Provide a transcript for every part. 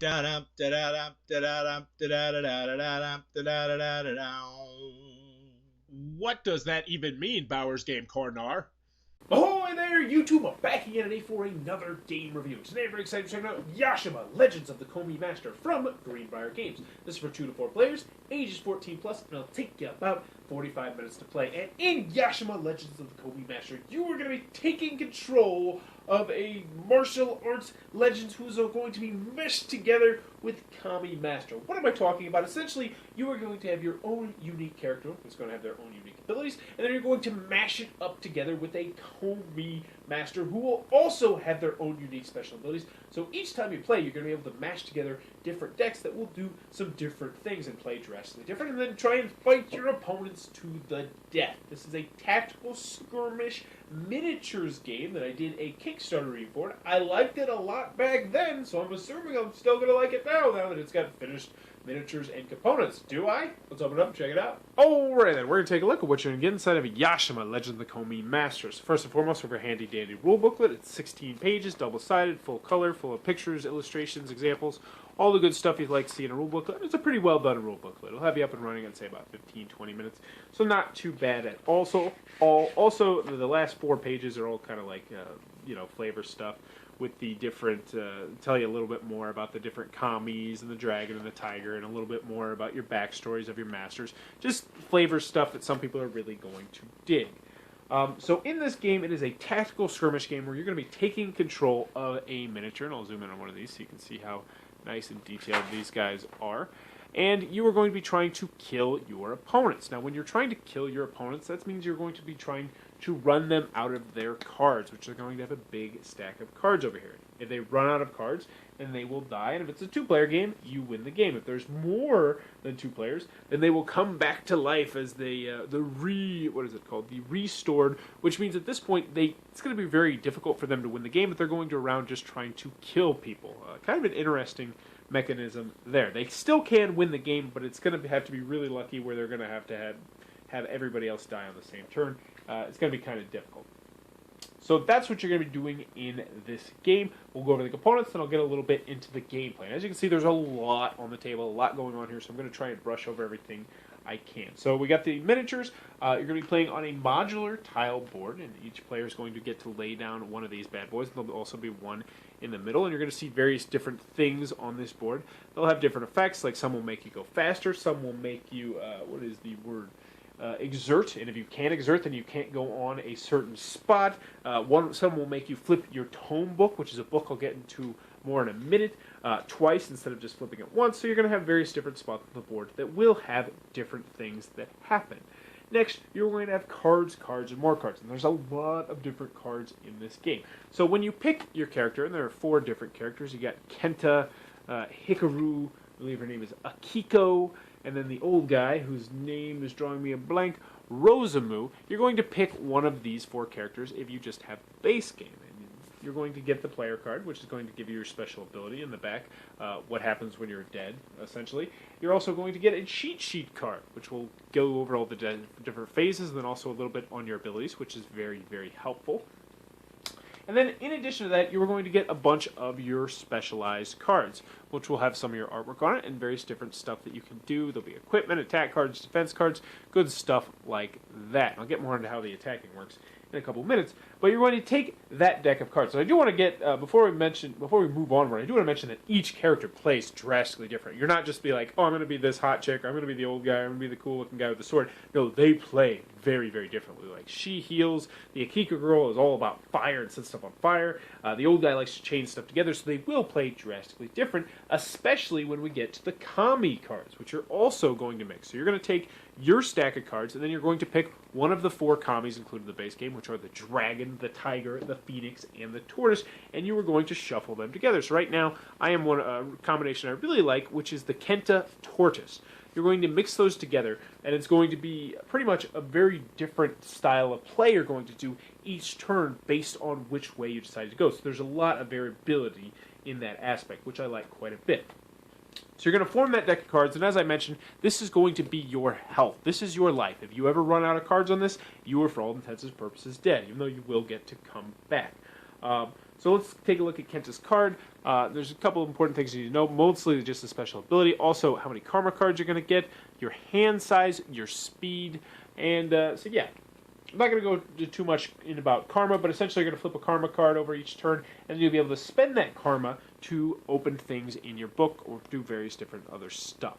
What does that even mean, Bowers Game Corner? Ahoy there, YouTube! I'm back again today for another game review. Today I'm very excited to check out Yashima, Legends of the Komi Master from Greenbrier Games. This is for 2 to 4 players, ages 14 plus, and it'll take you about 45 minutes to play. And in Yashima, Legends of the Komi Master, you are going to be taking control of a martial arts legend who's going to be meshed together with Kami Master. What am I talking about? Essentially, you are going to have your own unique character who's going to have their own unique abilities, and then you're going to mash it up together with a Komi Master who will also have their own unique special abilities. So each time you play, you're going to be able to mash together different decks that will do some different things and play drastically different, and then try and fight your opponents to the death. This is a tactical skirmish miniatures game that I did a Kickstarter review for. I liked it a lot back then, so I'm assuming I'm still going to like it now that it's got finished miniatures and components. Do I? Let's open it up and check it out. Alright then, we're going to take a look at what you're going to get inside of Yashima, Legend of the Komi Masters. First and foremost, we have our handy dandy rule booklet. It's 16 pages, double-sided, full color, full of pictures, illustrations, examples, all the good stuff you'd like to see in a rule booklet. It's a pretty well done rule booklet. It'll have you up and running in, say, about 15-20 minutes, so not too bad at all. Also, the last 4 pages are all kind of like, flavor stuff with the different, tell you a little bit more about the different kamis and the dragon and the tiger, and a little bit more about your backstories of your masters. Just flavor stuff that some people are really going to dig. So in this game, it is a tactical skirmish game where you're going to be taking control of a miniature, and I'll zoom in on one of these so you can see how nice and detailed these guys are. And you are going to be trying to kill your opponents. Now, when you're trying to kill your opponents, that means you're going to be trying to run them out of their cards, which are going to have a big stack of cards over here. If they run out of cards, then they will die, and if it's a 2-player game, you win the game. If there's more than 2 players, then they will come back to life as the restored, which means at this point, it's going to be very difficult for them to win the game if they're going around just trying to kill people. Kind of an interesting mechanism there. They still can win the game, but it's going to have to be really lucky where they're going to have everybody else die on the same turn. It's going to be kind of difficult. So that's what you're going to be doing in this game. We'll go over the components, and I'll get a little bit into the gameplay. As you can see, there's a lot on the table, a lot going on here, so I'm going to try and brush over everything I can. So we got the miniatures. You're going to be playing on a modular tile board, and each player is going to get to lay down one of these bad boys. There'll also be one in the middle, and you're going to see various different things on this board. They'll have different effects, like some will make you go faster, some will make you, exert, and if you can't exert, then you can't go on a certain spot. Some will make you flip your tome book, which is a book I'll get into more in a minute, twice instead of just flipping it once. So you're going to have various different spots on the board that will have different things that happen. Next, you're going to have cards, and more cards, and there's a lot of different cards in this game. So when you pick your character, and there are 4 different characters, you got Kenta, Hikaru, I believe her name is Akiko, and then the old guy, whose name is drawing me a blank, Rosamu. You're going to pick one of these 4 characters if you just have the base game. And you're going to get the player card, which is going to give you your special ability in the back, what happens when you're dead, essentially. You're also going to get a cheat sheet card, which will go over all the different phases, and then also a little bit on your abilities, which is very, very helpful. And then, in addition to that, you are going to get a bunch of your specialized cards, which will have some of your artwork on it and various different stuff that you can do. There'll be equipment, attack cards, defense cards, good stuff like that. I'll get more into how the attacking works in a couple of minutes. But you're going to take that deck of cards. So I do want to get, before we move on, I do want to mention that each character plays drastically different. You're not just be like, oh, I'm going to be this hot chick, or I'm going to be the old guy, I'm going to be the cool-looking guy with the sword. No, they play very, very differently. Like, she heals. The Akiko girl is all about fire and sets stuff on fire. The old guy likes to chain stuff together, so they will play drastically different, especially when we get to the Kami cards, which you're also going to mix. So you're going to take your stack of cards, and then you're going to pick one of the 4 Kamis included in the base game, which are the dragon, the tiger, the phoenix, and the tortoise, and you are going to shuffle them together. So right now, I am a combination I really like, which is the Kenta tortoise. You're going to mix those together, and it's going to be pretty much a very different style of play you're going to do each turn based on which way you decide to go. So there's a lot of variability in that aspect, which I like quite a bit. So you're going to form that deck of cards, and as I mentioned, this is going to be your health. This is your life. If you ever run out of cards on this, you are, for all intents and purposes, dead, even though you will get to come back. So let's take a look at Kenta's card. There's a couple of important things you need to know. Mostly just the special ability. Also, how many karma cards you're going to get, your hand size, your speed, and so yeah. I'm not going to go too much in about karma, but essentially you're going to flip a karma card over each turn, and you'll be able to spend that karma to open things in your book or do various different other stuff.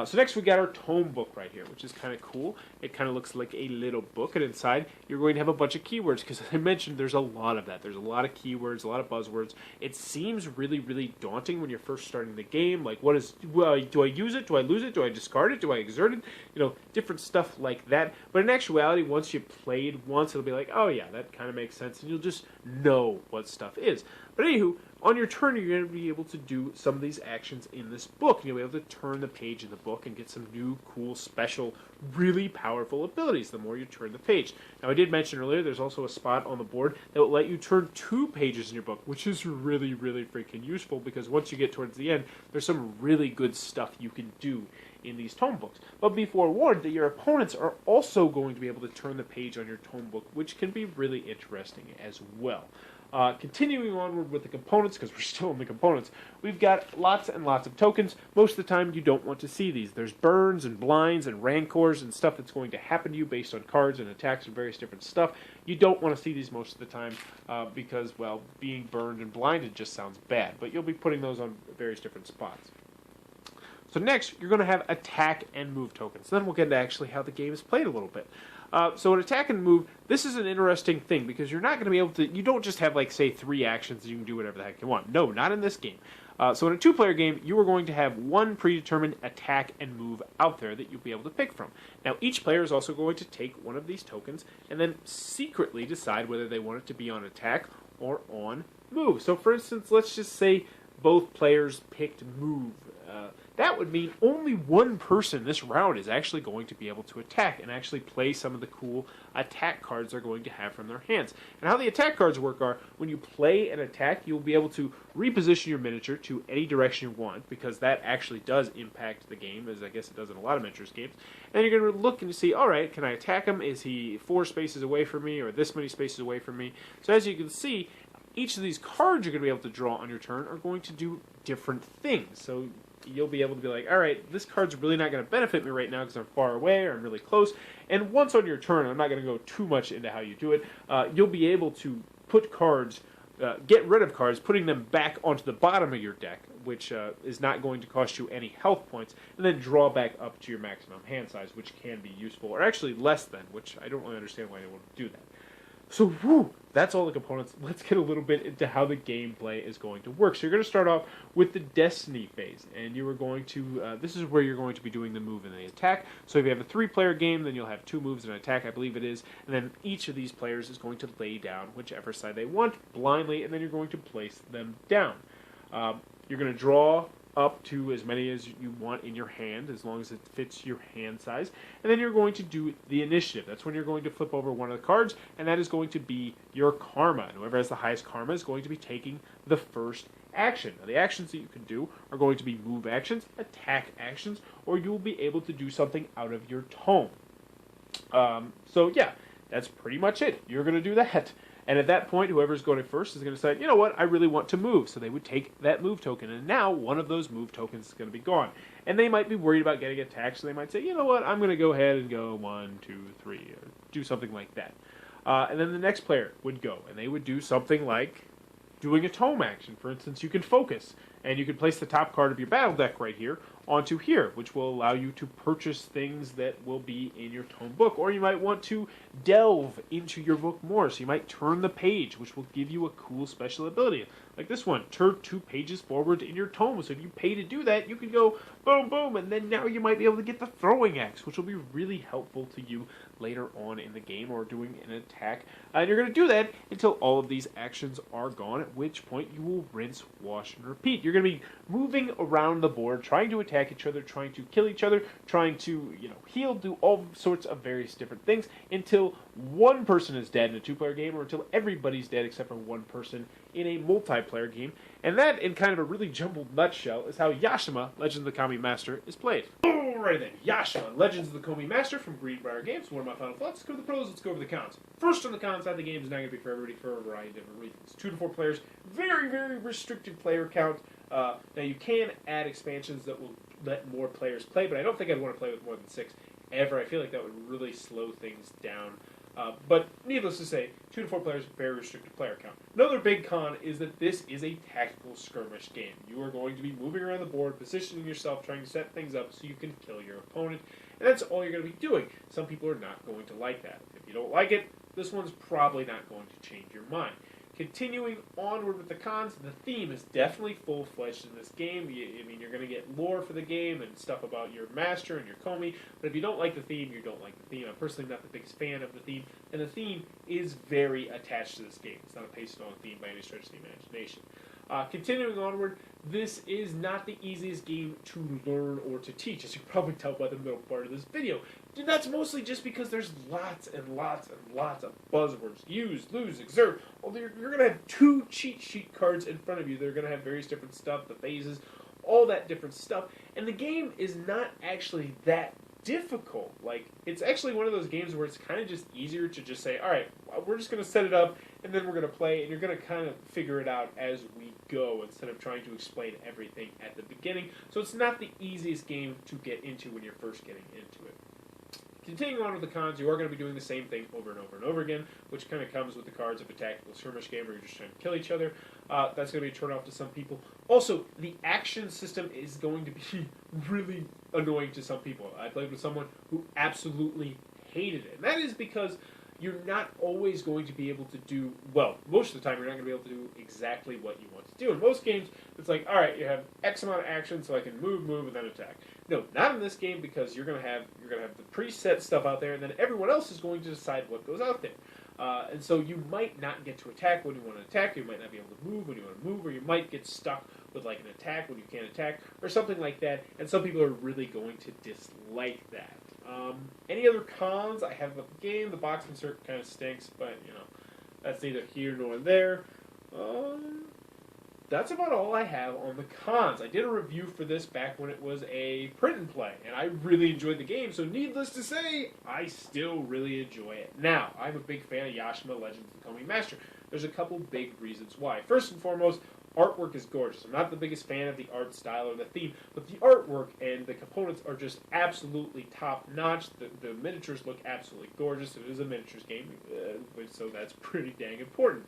So next we got our tome book right here, which is kind of cool. It kind of looks like a little book, and inside you're going to have a bunch of keywords, because as I mentioned, there's a lot of that. There's a lot of keywords, a lot of buzzwords. It seems really, really daunting when you're first starting the game. Like, do I use it? Do I lose it? Do I discard it? Do I exert it? You know, different stuff like that. But in actuality, once you've played once, it'll be like, oh yeah, that kind of makes sense, and you'll just know what stuff is. But anywho, on your turn, you're going to be able to do some of these actions in this book. And you'll be able to turn the page in the book and get some new, cool, special, really powerful abilities the more you turn the page. Now, I did mention earlier, there's also a spot on the board that will let you turn 2 pages in your book, which is really, really freaking useful, because once you get towards the end, there's some really good stuff you can do in these tome books. But be forewarned that your opponents are also going to be able to turn the page on your tome book, which can be really interesting as well. Continuing onward with the components, because we're still in the components, we've got lots and lots of tokens. Most of the time, you don't want to see these. There's burns and blinds and rancors and stuff that's going to happen to you based on cards and attacks and various different stuff. You don't want to see these most of the time because, well, being burned and blinded just sounds bad. But you'll be putting those on various different spots. So next, you're going to have attack and move tokens. Then we'll get into actually how the game is played a little bit. So an attack and move, this is an interesting thing, because you're not going to be able to, you don't just have, like, say, 3 actions and you can do whatever the heck you want. No, not in this game. So in a 2-player game, you are going to have one predetermined attack and move out there that you'll be able to pick from. Now, each player is also going to take one of these tokens and then secretly decide whether they want it to be on attack or on move. So, for instance, let's just say both players picked move. That would mean only one person this round is actually going to be able to attack and actually play some of the cool attack cards they're going to have from their hands. And how the attack cards work are, when you play an attack, you'll be able to reposition your miniature to any direction you want, because that actually does impact the game, as I guess it does in a lot of miniatures games. And you're going to look and see, alright, can I attack him? Is he 4 spaces away from me, or this many spaces away from me? So as you can see, each of these cards you're going to be able to draw on your turn are going to do different things. So you'll be able to be like, all right, this card's really not going to benefit me right now because I'm far away or I'm really close. And once on your turn, I'm not going to go too much into how you do it, you'll be able to put cards, get rid of cards, putting them back onto the bottom of your deck, which is not going to cost you any health points, and then draw back up to your maximum hand size, which can be useful, or actually less than, which I don't really understand why they would do that. So, that's all the components. Let's get a little bit into how the gameplay is going to work. So you're going to start off with the Destiny phase, and you are going to, this is where you're going to be doing the move and the attack. So if you have a 3-player game, then you'll have 2 moves and an attack, I believe it is, and then each of these players is going to lay down whichever side they want, blindly, and then you're going to place them down. You're going to draw up to as many as you want in your hand, as long as it fits your hand size. And then you're going to do the initiative. That's when you're going to flip over one of the cards, and that is going to be your karma. And whoever has the highest karma is going to be taking the first action. Now, the actions that you can do are going to be move actions, attack actions, or you will be able to do something out of your tome. So yeah, that's pretty much it. You're going to do that. And at that point, whoever's going first is going to say, you know what, I really want to move. So they would take that move token, and now one of those move tokens is going to be gone. And they might be worried about getting attacked, so they might say, you know what, I'm going to go ahead and go 1, 2, 3, or do something like that. And then the next player would go, and they would do something like doing a tome action. For instance, you can focus, and you can place the top card of your battle deck right here onto here, which will allow you to purchase things that will be in your tome book. Or you might want to delve into your book more, so you might turn the page, which will give you a cool special ability. Like this one, turn 2 pages forward in your tome. So if you pay to do that, you can go boom, boom, and then now you might be able to get the throwing axe, which will be really helpful to you later on in the game or doing an attack. And you're going to do that until all of these actions are gone, at which point you will rinse, wash, and repeat. You're going to be moving around the board, trying to attack each other, trying to kill each other, trying to, heal, do all sorts of various different things until one person is dead in a 2-player game, or until everybody's dead except for one person in a multiplayer game. And that, in kind of a really jumbled nutshell, is how Yashima, Legend of the Kami Master, is played. Alrighty then, Yashima, Legends of the Komi Master from Greenbrier Games. One of my final thoughts. Let's go over the pros, let's go over the cons. First on the cons side, the game is not going to be for everybody for a variety of different reasons. 2 to 4 players, very, very restricted player count. Now you can add expansions that will let more players play, but I don't think I'd want to play with more than 6 ever. I feel like that would really slow things down. But needless to say, 2 to 4 players, very restricted player count. Another big con is that this is a tactical skirmish game. You are going to be moving around the board, positioning yourself, trying to set things up so you can kill your opponent, and that's all you're going to be doing. Some people are not going to like that. If you don't like it, this one's probably not going to change your mind. Continuing onward with the cons, the theme is definitely full-fledged in this game. I mean, you're going to get lore for the game and stuff about your master and your Komi, but if you don't like the theme, you don't like the theme. I'm personally not the biggest fan of the theme, and the theme is very attached to this game. It's not a pasted-on theme by any stretch of the imagination. Continuing onward, this is not the easiest game to learn or to teach, as you can probably tell by the middle part of this video. And that's mostly just because there's lots and lots and lots of buzzwords. Use, lose, exert. Well, you're going to have 2 cheat sheet cards in front of you. They're going to have various different stuff, the phases, all that different stuff. And the game is not actually that difficult. Like, it's actually one of those games where it's kind of just easier to just say, all right, we're just going to set it up, and then we're going to play, and you're going to kind of figure it out as we go instead of trying to explain everything at the beginning. So it's not the easiest game to get into when you're first getting into it. Continuing on with the cons, you are going to be doing the same thing over and over and over again, which kind of comes with the cards of a tactical skirmish game where you're just trying to kill each other. That's going to be a turn-off to some people. Also, the action system is going to be really annoying to some people. I played with someone who absolutely hated it, and that is because you're not always going to be able to do, well, most of the time you're not going to be able to do exactly what you want to do. In most games, it's like, all right, you have X amount of action, so I can move, and then attack. No, not in this game, because you're going to have the preset stuff out there, and then everyone else is going to decide what goes out there. And so you might not get to attack when you want to attack, you might not be able to move when you want to move, or you might get stuck with like an attack when you can't attack, or something like that, and some people are really going to dislike that. Any other cons I have about the game? The box insert kind of stinks, but, you know, that's neither here nor there. That's about all I have on the cons. I did a review for this back when it was a print and play, and I really enjoyed the game, so needless to say, I still really enjoy it. Now, I'm a big fan of Yashima, Legends of the Komi Master. There's a couple big reasons why. First and foremost, artwork is gorgeous. I'm not the biggest fan of the art style or the theme, but the artwork and the components are just absolutely top-notch. The miniatures look absolutely gorgeous. It is a miniatures game, so that's pretty dang important.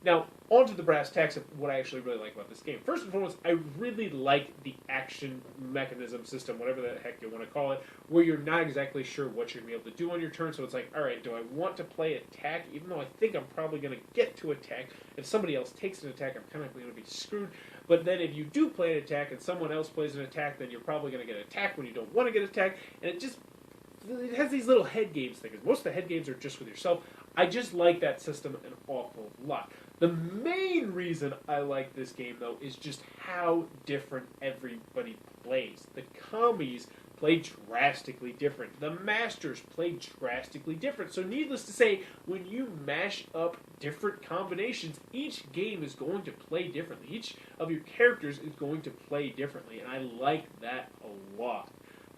Now, on to the brass tacks of what I actually really like about this game. First and foremost, I really like the action mechanism system, whatever the heck you want to call it, where you're not exactly sure what you're going to be able to do on your turn. So it's like, all right, do I want to play attack, even though I think I'm probably going to get to attack? If somebody else takes an attack, I'm kind of going to be screwed. But then if you do play an attack and someone else plays an attack, then you're probably going to get attacked when you don't want to get attacked. And it has these little head games things. Most of the head games are just with yourself. I just like that system an awful lot. The main reason I like this game, though, is just how different everybody plays. The Komis play drastically different. The Masters play drastically different. So needless to say, when you mash up different combinations, each game is going to play differently. Each of your characters is going to play differently, and I like that a lot.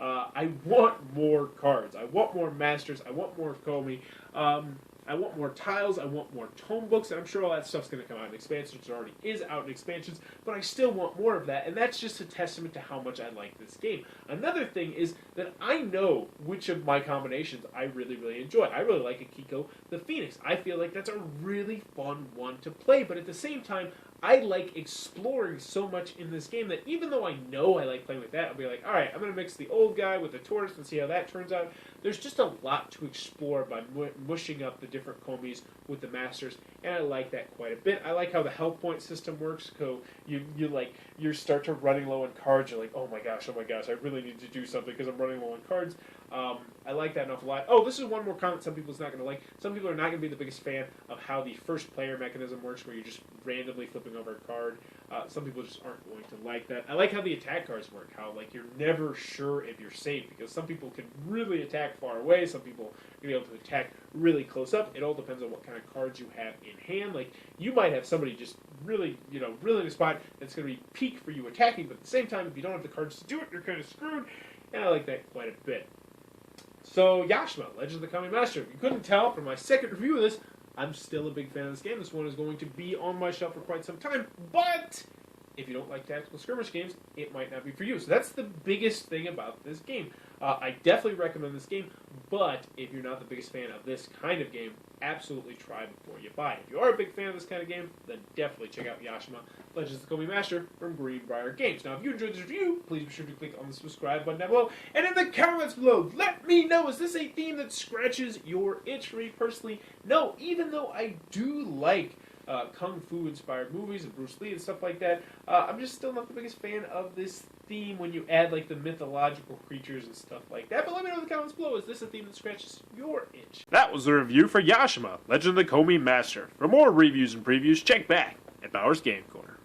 I want more cards. I want more Masters. I want more Komi. I want more tiles, I want more tome books, and I'm sure all that stuff's going to come out in expansions. It already is out in expansions, but I still want more of that, and that's just a testament to how much I like this game. Another thing is that I know which of my combinations I really, really enjoy. I really like Akiko the Phoenix. I feel like that's a really fun one to play, but at the same time, I like exploring so much in this game that even though I know I like playing with that, I'll be like, all right, I'm going to mix the old guy with the tortoise and see how that turns out. There's just a lot to explore by mushing up the different Komis with the Masters, and I like that quite a bit. I like how the health point system works. So you start to running low on cards. You're like, oh my gosh, I really need to do something because I'm running low on cards. I like that an awful lot. Oh, this is one more comment some people's not going to like. Some people are not going to be the biggest fan of how the first player mechanism works, where you're just randomly flipping over a card. Some people just aren't going to like that. I like how the attack cards work, how like you're never sure if you're safe, because some people can really attack far away, some people are going to be able to attack really close up. It all depends on what kind of cards you have in hand. Like, you might have somebody just really in a spot that's going to be peak for you attacking, but at the same time, if you don't have the cards to do it, you're kind of screwed. and I like that quite a bit. So, Yashima, Legend of the Kami Master. If you couldn't tell from my second review of this, I'm still a big fan of this game. This one is going to be on my shelf for quite some time, but if you don't like tactical skirmish games, it might not be for you. So that's the biggest thing about this game. I definitely recommend this game, but if you're not the biggest fan of this kind of game, absolutely try before you buy it. If you are a big fan of this kind of game, then definitely check out Yashima, Legends of the Kami Master from Greenbrier Games. Now, if you enjoyed this review, please be sure to click on the subscribe button down below. And in the comments below, let me know, is this a theme that scratches your itch? For me personally, no. Even though I do like Kung Fu inspired movies and Bruce Lee and stuff like that, I'm just still not the biggest fan of this theme when you add like the mythological creatures and stuff like that. But let me know in the comments below, is this a theme that scratches your itch? That was the review for Yashima, Legend of the Kami Master. For more reviews and previews, check back at Bowers Game Corner.